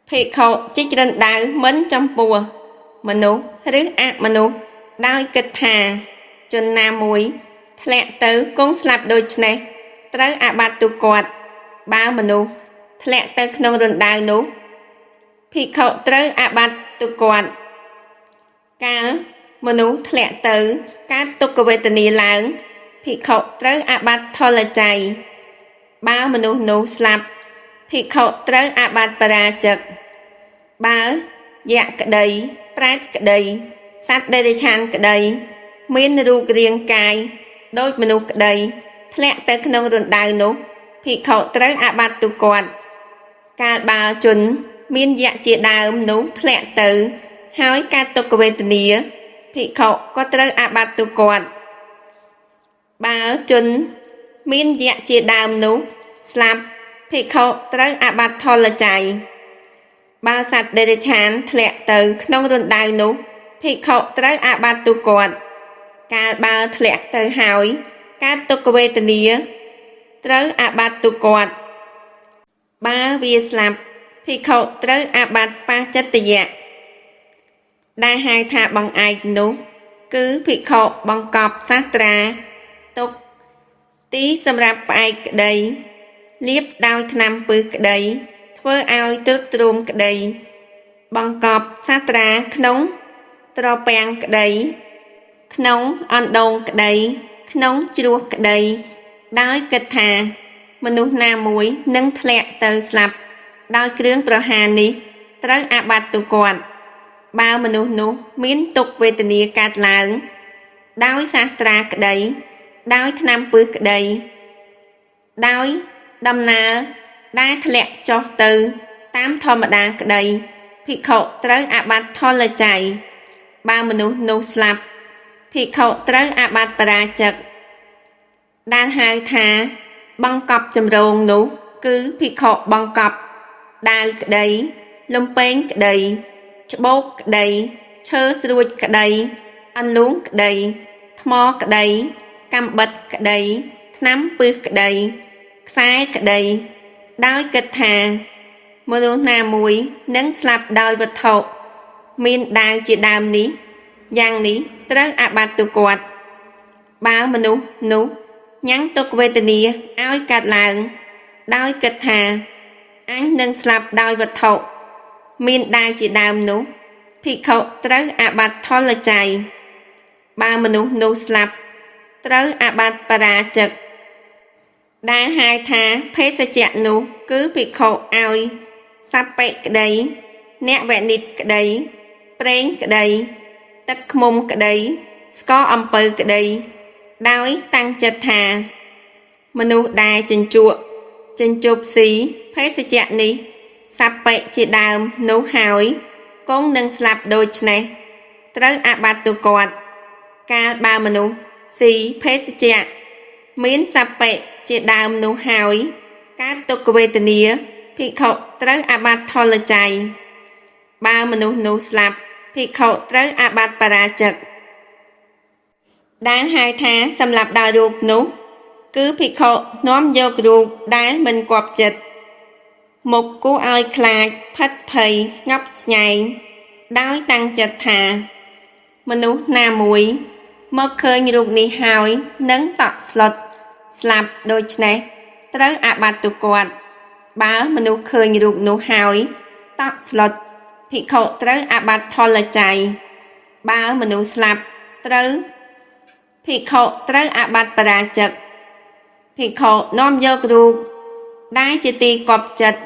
ភិក្ខុជីករណ្ដៅមិនចំពោះមនុស្សឬអមនុស្សដោយគិតថាជនណាមួយធ្លាក់ទៅគង់ស្លាប់ដូច្នេះត្រូវអាបាត់ទូគាត់បើមនុស្សធ្លាក់ទៅក្នុងរណ្ដៅនោះភិក្ខុត្រូវអាបាត់ទូគាត់កាលមនុស្សធ្លាក់ទៅកើតទុក្ខវេទនាឡើងភិក្ខុត្រូវអាបាត់ថលច័យបើមនុស្សនោះស្លាប់ភិក្ខុត្រូវអាបាត់បរាជិកបើយក្សក្តីប្រេតក្តីសត្វដេរឆានក្តីមានរូបរាងកាយដូចមនុស្សក្តីធ្លាក់ទៅក្នុងរណ្ដៅនោះភិក្ខុត្រូវអាបាត់ទូគាត់កាលបើជនមានយក្សជាដើមនោះធ្លាក់ទៅហើយកើតទុក្ខវេទនាភិក្ខុក៏ត្រូវអាបាត់ទូគាត់បើជនមានយក្សជាដើមនោះស្លាប់ភិក្ខុត្រូវអាបាត់ថលច័យបើសត្វដេរឆានធ្លាក់ទៅក្នុងរណ្ដៅនោះភិក្ខុត្រូវអាបាត់ទូគាត់កាលបើធ្លាក់ទៅហើយកើតទុក្ខវេទនាត្រូវអាបាត់ទូគាត់បើវាស្លាប់ភិក្ខុត្រូវអាបាត់បច្ចិតយៈដែលហៅថាបង្អែកនោះគឺភិក្ខុបង្កប់សាស្ត្រាទុកទីសម្រាប់ផ្អែកក្តីលាបដោយថ្នាំពឹសក្តីធ្វើឲ្យទ្រុឌទ្រោមក្តីបង្កប់សាស្ត្រាក្នុងត្រពាំងក្តីក្នុងអណ្ដូងក្តីក្នុងជ្រោះក្តីដោយគិតថាមនុស្សណាមួយនឹងធ្លាក់ទៅស្លាប់ដោយគ្រឿងប្រហារនេះត្រូវអាបាត់ទូគាត់បើមនុស្សនោះមានទុក្ខវេទនាកើតឡើងដោយសាស្ត្រាក្តីដោយថ្នាំពឹសក្តីដោយ ដំណើរដែលធ្លាក់ចុះទៅតាមធម្មតាក្តីភិក្ខុត្រូវអាបត្តិថលច័យបើមនុស្សនោះស្លាប់ភិក្ខុត្រូវអាបត្តិបរាជិកដែលហៅថាបង្កប់ចម្រងនោះគឺភិក្ខុបង្កប់ដាវក្តីលំពែងក្តីច្បោកក្តីឈើស្រួចក្តីអន្លូងក្តីថ្មក្តីកាំបិតក្តីថ្នាំពឹសក្តីខ្សែក្តីដោយគិតថាមនុស្សណាមួយនឹងស្លាប់ដោយវត្ថុមានដាវជាដើមនេះយ៉ាងនេះត្រូវអាបត្តិទៅគាត់បើមនុស្សនោះញ៉ាំងទុក្ខវេទនាឲ្យកាត់ឡើងដោយគិតថាអញនឹងស្លាប់ដោយវត្ថុមានដាវជាដើមនោះភិក្ខុត្រូវអាបត្តិថលច័យបើមនុស្សនោះស្លាប់ត្រូវអាបត្តិបរាជិកដែលហៅថាភេសជ្ជៈនោះគឺភិក្ខុឲ្យសัพពេក្តីអ្នកវនិតក្តីប្រេងក្តីទឹកឃ្មុំក្តីស្ករអំពៅក្តីដោយតាំងចិត្តថាមនុស្សដែលចិញ្ចុកស៊ីភេសជ្ជៈនេះសัพពេជាដើមនោះហើយគង់នឹងស្លាប់ដូច្នេះត្រូវអាបត្តិទៅគាត់កាលបើមនុស្សស៊ីភេសជ្ជៈមានសัพពេជាដើមនោះហើយកើតទុក្ខវេទនាភិក្ខុត្រូវអាបត្តិថលច័យបើមនុស្សនោះស្លាប់ភិក្ខុត្រូវអាបត្តិបរាជិកដែលហៅថាសម្លាប់ដោយរូបនោះគឺភិក្ខុនាំយករូបដែលមិនគប់ចិត្តមុខគួរឲ្យខ្លាចផិតភ័យស្ងប់ស្ញែងដោយតាំងចិត្តថាមនុស្សណាមួយមកឃើញរូបនេះហើយនឹងតក់ស្លុតស្លាប់ដូច្នេះត្រូវអាបត្តិទៅគាត់បើមនុស្សឃើញរូបនោះហើយតក់ស្លុតភិក្ខុត្រូវអាបត្តិថលច័យបើមនុស្សស្លាប់ត្រូវភិក្ខុត្រូវអាបត្តិបរាជិកភិក្ខុនាំយករូបដែលជាទីគប់ចិត្ត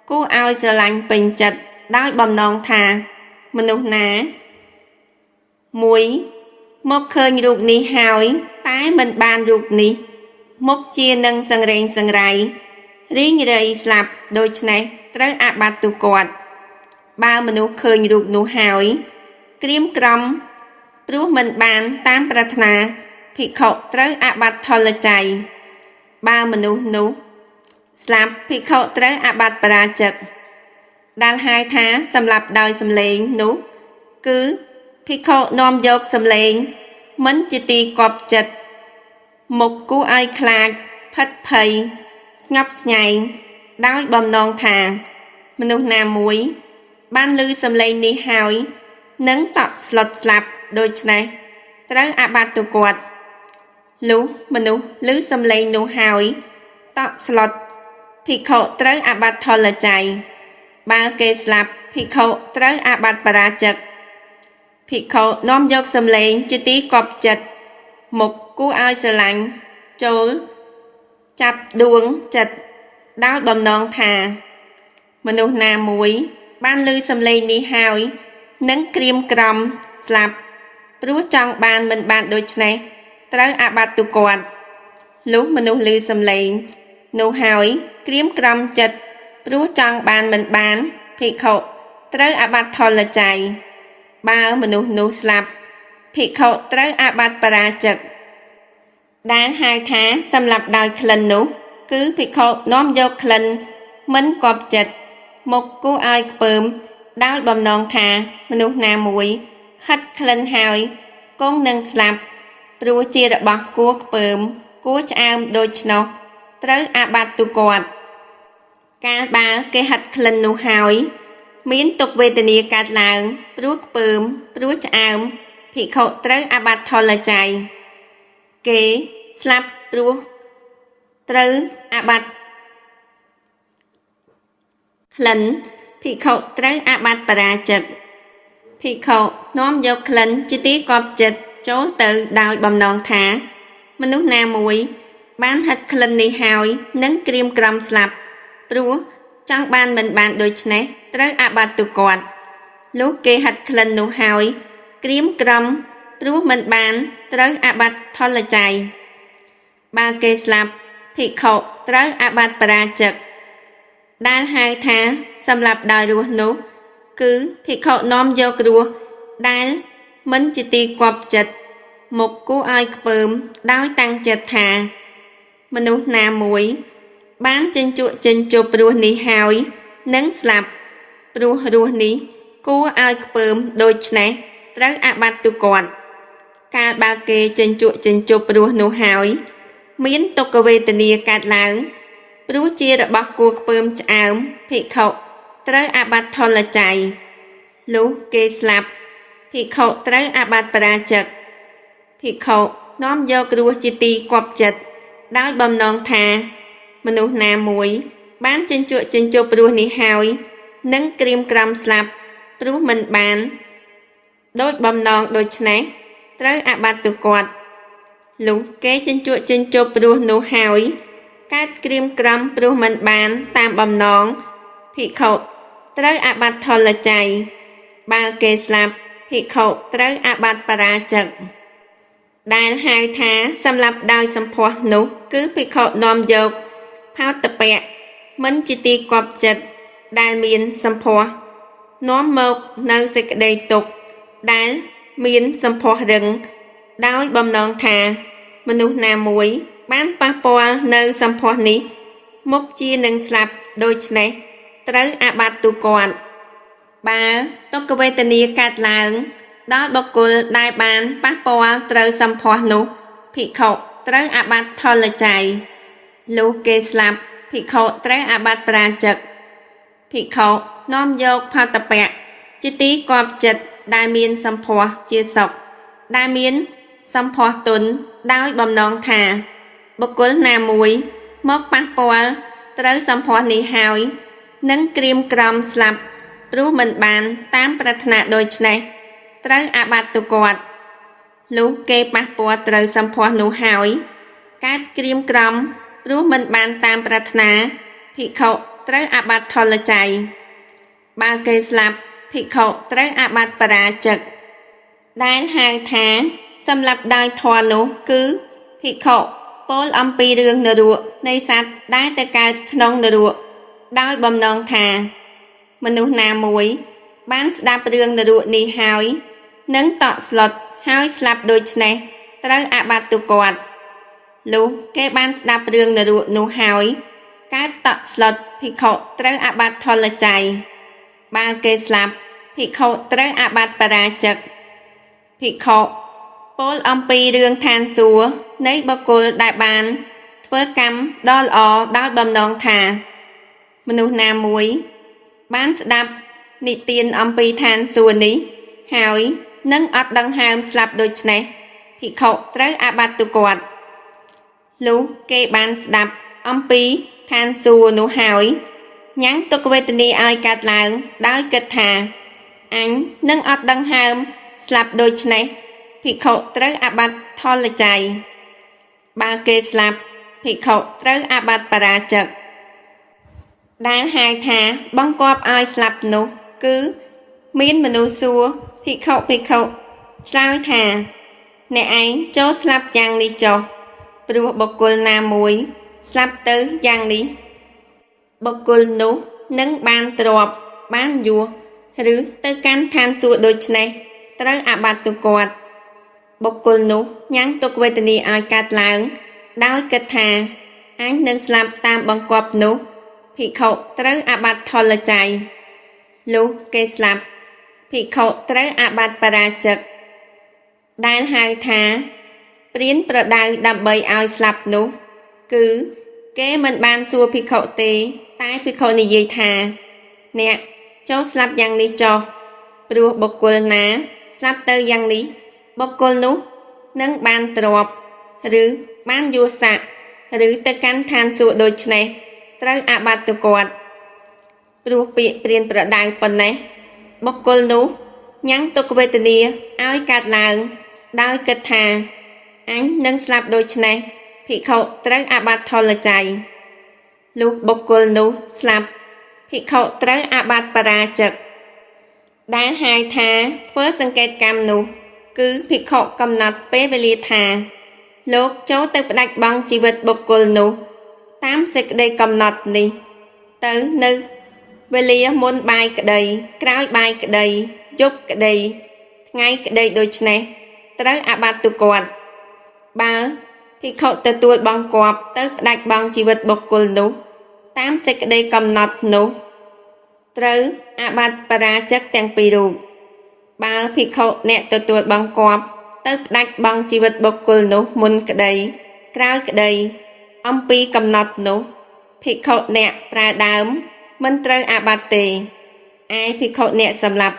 គួរឲ្យស្រឡាញ់ពេញចិត្តដោយបំណងថាមនុស្សណាមួយមកឃើញរូបនេះហើយតែមិនបានរូបនេះមុខជានឹងសង្រេងសង្រៃរីងរៃស្លាប់ដូច្នេះត្រូវអាបត្តិទៅគាត់បើមនុស្សឃើញរូបនោះហើយក្រៀមក្រំព្រោះមិនបានតាមប្រាថ្នាភិក្ខុត្រូវអាបត្តិថលច័យបើមនុស្សនោះស្លាប់ភិក្ខុត្រូវអាបត្តិបរាជិកដែលហៅថាសម្លាប់ដោយសម្លេងនោះគឺភិក្ខុនាំយកសម្លេងមិនជាទីគប់ចិត្តមុខគួរឲ្យខ្លាចផិតភ័យស្ងប់ស្ញែងដោយបំណងថាមនុស្សណាមួយបានឮសម្លេងនេះហើយនឹងតក់ស្លុតស្លាប់ដូច្នេះត្រូវអាបត្តិទៅគាត់លុះមនុស្សឮសម្លេងនោះហើយតក់ស្លុតភិក្ខុត្រូវអាបត្តិថលច័យបើគេស្លាប់ភិក្ខុត្រូវអាបត្តិបរាជិកភិក្ខុនាំយកសម្លេងជាទីគប់ចិត្តមុខគួរឲ្យស្រឡាញ់ចូលចាប់ដួងចិត្តដោយបំណងថាមនុស្សណាមួយបានឮសម្លេងនេះហើយនឹងក្រៀមក្រំស្លាប់ព្រោះចង់បានមិនបានដូច្នេះត្រូវអាបត្តិទៅគាត់លុះមនុស្សឮសម្លេងនោះហើយក្រៀមក្រំចិត្តព្រោះចង់បានមិនបានភិក្ខុត្រូវអាបត្តិថលច័យបើមនុស្សនោះស្លាប់ភិក្ខុត្រូវអាបត្តិបរាជិកដែលហៅថាសម្លាប់ដោយក្លិននោះគឺភិក្ខុនាំយកក្លិនមិនគប់ចិត្តមុខគួរឲ្យខ្ពើមដោយបំណងថាមនុស្សណាមួយហិតក្លិនហើយគង់នឹងស្លាប់ព្រោះជារបស់គួរខ្ពើមគួរឆ្អើមដូច្នោះត្រូវអាបត្តិទៅគាត់កាលបើគេហិតក្លិននោះហើយមានទុក្ខវេទនាកើតឡើងព្រោះខ្ពើមព្រោះឆ្អើមភិក្ខុត្រូវអាបត្តិថលច័យគេស្លាប់ព្រោះត្រូវអាបត្តិក្លិនភិក្ខុត្រូវអាបត្តិបរាជិកភិក្ខុនាំយកក្លិនជាទីគប់ចិត្តចូលទៅដោយបំណងថាមនុស្សណាមួយបានហិតក្លិននេះហើយនឹងក្រៀមក្រំស្លាប់ព្រោះចង់បានមិនបានដូច្នេះត្រូវអាបត្តិទៅគាត់លុះគេហិតក្លិននោះហើយក្រៀមក្រំព្រោះមិនបានត្រូវអាបត្តិថលច័យបើគេស្លាប់ ភិក្ខុត្រូវអាបាតិបរាជិកដែលហៅថាសម្រាប់ដោយរស់នោះគឺភិក្ខុនាំយករស់ដែលមិនជាទីគាប់ចិត្តមកគួរឲ្យខ្ពើមដោយតាំងចិត្តថាមនុស្សណាមួយបានចិញ្ចក់ចិញ្ចប់រស់នេះហើយនឹងស្លាប់ព្រោះរស់នេះគួរឲ្យខ្ពើមដូច្នេះត្រូវអាបាតិទុគាត់កាលបើគេចិញ្ចក់ចិញ្ចប់រស់នោះហើយមានទុក្ខវេទនាកើតឡើងព្រោះជារបស់គួរខ្ពើមឆ្អើមភិក្ខុត្រូវអាបាតិថលច័យលុះគេស្លាប់ភិក្ខុត្រូវអាបាតិបរាជិកភិក្ខុនាំយករស់ជាទីគាប់ចិត្តដោយបំណងថាមនុស្សណាមួយបានចិញ្ចក់ចិញ្ចប់រស់នេះហើយនឹងក្រៀមក្រំស្លាប់ព្រោះមិនបានដោយបំណងដូច្នេះត្រូវអាបាតិទុគាត់លុះគេចិញ្ចក់ចិញ្ចប់រស់នោះហើយកើតក្រៀមក្រំព្រោះមិនបានតាមបំណងភិក្ខុត្រូវអាបាតិថលច័យបើគេស្លាប់ភិក្ខុត្រូវអាបាតិបរាជិកដែលហៅថាសម្រាប់ដោយសម្ផស្សនោះគឺភិក្ខុនាំយកផោតពៈមិនជាទីគាប់ចិត្តដែលមានសម្ផស្សនាំមកនៅសេចក្តីទុក្ខដែលមានសម្ផស្សរឹងដោយបំណងថាមនុស្សណាមួយបានប៉ះពាល់នៅសម្ផស្សនេះមុខជានឹងស្លាប់ដូច្នេះត្រូវអាបាតិទុគាត់បើទុក្ខវេទនាកើតឡើងដល់បុគ្គលដែលបានប៉ះពាល់ត្រូវសម្ផស្សនោះភិក្ខុត្រូវអាបាតិថលច័យលុះគេស្លាប់ភិក្ខុត្រូវអាបាតិបរាជិកភិក្ខុនាំយកផោតពៈជាទីគាប់ចិត្តដែលមានសម្ផស្សជាសុខដែលមានសម្ផស្សទុនដោយបំណងថាបុគ្គលណាមួយមកប៉ះពាល់ត្រូវសម្ផស្សនេះហើយនឹងក្រៀមក្រំស្លាប់ព្រោះមិនបានតាមប្រាថ្នាដូច្នេះត្រូវអាបាតិទុគាត់លុះគេប៉ះពាល់ត្រូវសម្ផស្សនោះហើយកើតក្រៀមក្រំព្រោះមិនបានតាមប្រាថ្នាភិក្ខុត្រូវអាបាតិថលច័យបើគេស្លាប់ភិក្ខុត្រូវអាបាតិបរាជិកដែលហៅថាសម្រាប់ដោយធម៌នោះគឺភិក្ខុពោលអំពីរឿងនរកនៃសត្វដែលទៅកើតក្នុងនរកដោយបំណងថាមនុស្សណាមួយបានស្ដាប់រឿងនរកនេះហើយនឹងតក់ស្លុតហើយស្លាប់ដូច្នេះត្រូវអាបាតិទុគាត់លុះគេបានស្ដាប់រឿងនរកនោះហើយកើតតក់ស្លុតភិក្ខុត្រូវអាបាតិថលច័យបើគេស្លាប់ភិក្ខុត្រូវអាបាតិបរាជិកភិក្ខុពោលអំពីរឿងឋានសួគ៌នៃបុគ្គលដែលបានធ្វើកម្មដ៏ល្អដោយបំណងថាមនុស្សណាមួយបានស្ដាប់និទានអំពីឋានសួគ៌នេះហើយនឹងអត់ដង្ហើមស្លាប់ដូច្នេះភិក្ខុត្រូវអាបាតិទុគាត់លុះគេបានស្ដាប់អំពីឋានសួគ៌នោះហើយញ៉ាំងទុក្ខវេទនាឲ្យកើតឡើងដោយគិតថាអញនឹងអត់ដង្ហើមស្លាប់ដូច្នេះភិក្ខុត្រូវអាបាតិថលច័យបើគេស្លាប់ភិក្ខុត្រូវអាបាតិបរាជិកដែលហៅថាបង្គាប់ឲ្យស្លាប់នោះគឺមានមនុស្សសួរភិក្ខុឆ្លើយថាអ្នកឯងចូលស្លាប់យ៉ាងនេះចុះព្រោះបុគ្គលណាមួយស្លាប់ទៅយ៉ាងនេះបុគ្គលនោះនឹងបានទ្រព្យបានយសឬទៅកាន់ឋានសួគ៌ដូច្នេះត្រូវអាបាតិទុគាត់បុគ្គលនោះញ៉ាំងទុក្ខវេទនាឲ្យកើតឡើងដោយគិតថាអញនឹងស្លាប់តាមបង្គាប់នោះភិក្ខុត្រូវអាបាតិថលច័យលុះគេស្លាប់ភិក្ខុត្រូវអាបាតិបរាជិកដែលហៅថាព្រានប្រដៅដើម្បីឲ្យស្លាប់នោះគឺគេមិនបានសួរភិក្ខុទេតែភិក្ខុនិយាយថាអ្នកចូលស្លាប់យ៉ាងនេះចុះព្រោះបុគ្គលណាស្លាប់ទៅយ៉ាងនេះបុគ្គលនោះនឹងបានទ្រព្យឬបានយសស័ក្តិឬទៅកាន់ឋានសួគ៌ដូច្នេះត្រូវអាបាតិទុគាត់ព្រោះពាក្យព្រានប្រដៅប៉ុណ្ណេះបុគ្គលនោះញ៉ាំងទុក្ខវេទនាឲ្យកើតឡើងដោយគិតថាអញនឹងស្លាប់ដូច្នេះភិក្ខុត្រូវអាបាតិថលច័យលុះបុគ្គលនោះស្លាប់ភិក្ខុត្រូវអាបាតិបរាជិកដែលហៅថាធ្វើសង្កេតកម្មនោះគឺភិក្ខុកំណត់ពេលវេលាថាលោកចូលទៅផ្ដាច់បង់ជីវិតបុគ្គលនោះ តាមសេចក្តីកំណត់នេះទៅនៅវេលាមុនបាយក្តីក្រោយបាយក្តីយប់ក្តីថ្ងៃក្តីដូច្នេះត្រូវអាបាត់ទុគាត់បើភិក្ខុទទួលបង្គាប់ទៅផ្ដាច់បង់ជីវិតបុគ្គលនោះតាមសេចក្តីកំណត់នោះត្រូវអាបាត់បរាជិកទាំងពីររូបបើភិក្ខុអ្នកទទួលបង្គាប់ទៅផ្ដាច់បង់ជីវិតបុគ្គលនោះមុនក្តីក្រោយក្តីអំពីកំណត់នោះភិក្ខុអ្នកប្រើដើមមិនត្រូវអាបាត់ទេឯភិក្ខុអ្នកសម្លាប់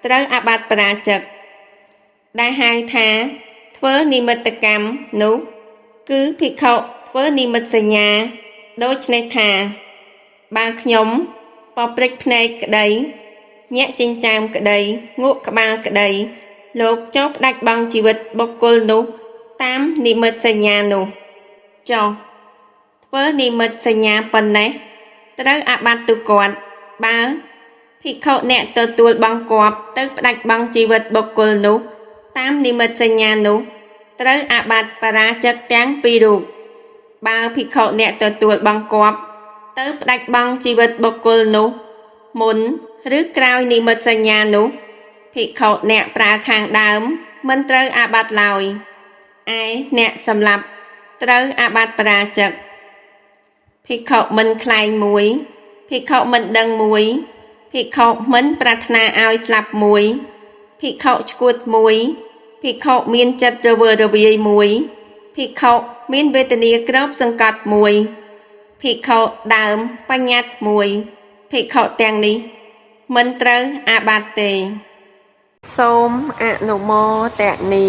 ត្រូវអាបាត់បរាជិកដែលហៅថាធ្វើនិមិត្តកម្មនោះគឺភិក្ខុធ្វើនិមិត្តសញ្ញាដូច្នេះថាបើខ្ញុំបព្រិចភ្នែកក្តីញាក់ចិញ្ចើមក្តីងក់ក្បាលក្តីលោកចូលផ្ដាច់បង់ជីវិតបុគ្គលនោះតាមនិមិត្តសញ្ញានោះចុះធ្វើនិមិត្តសញ្ញាប៉ុណ្ណេះត្រូវអាបាត់ទុគាត់បើភិក្ខុអ្នកទទួលបង្គាប់ទៅផ្ដាច់បង់ជីវិតបុគ្គលនោះតាមនិមិត្តសញ្ញានោះត្រូវអាបាត់បរាជិកទាំងពីររូបបើភិក្ខុអ្នកទទួលបង្គាប់ទៅផ្ដាច់បង់ជីវិតបុគ្គលនោះមុនឬក្រោយនិមិត្តសញ្ញានោះភិក្ខុអ្នកប្រើខាងដើមមិនត្រូវអាបាត់ឡើយឯអ្នកសម្លាប់ត្រូវអាបាត់បរាជិកភិក្ខុមិនខ្លែងមួយភិក្ខុមិនដឹងមួយភិក្ខុមិនប្រាថ្នាឲ្យស្លាប់មួយភិក្ខុឆ្កួតមួយភិក្ខុមានចិត្តរវើរវាយមួយភិក្ខុមានវេទនាក្របសង្កត់មួយភិក្ខុដើមបញ្ញត្តិមួយភិក្ខុទាំងនេះមិនត្រូវអាបាត់ទេសូមអនុមោទនា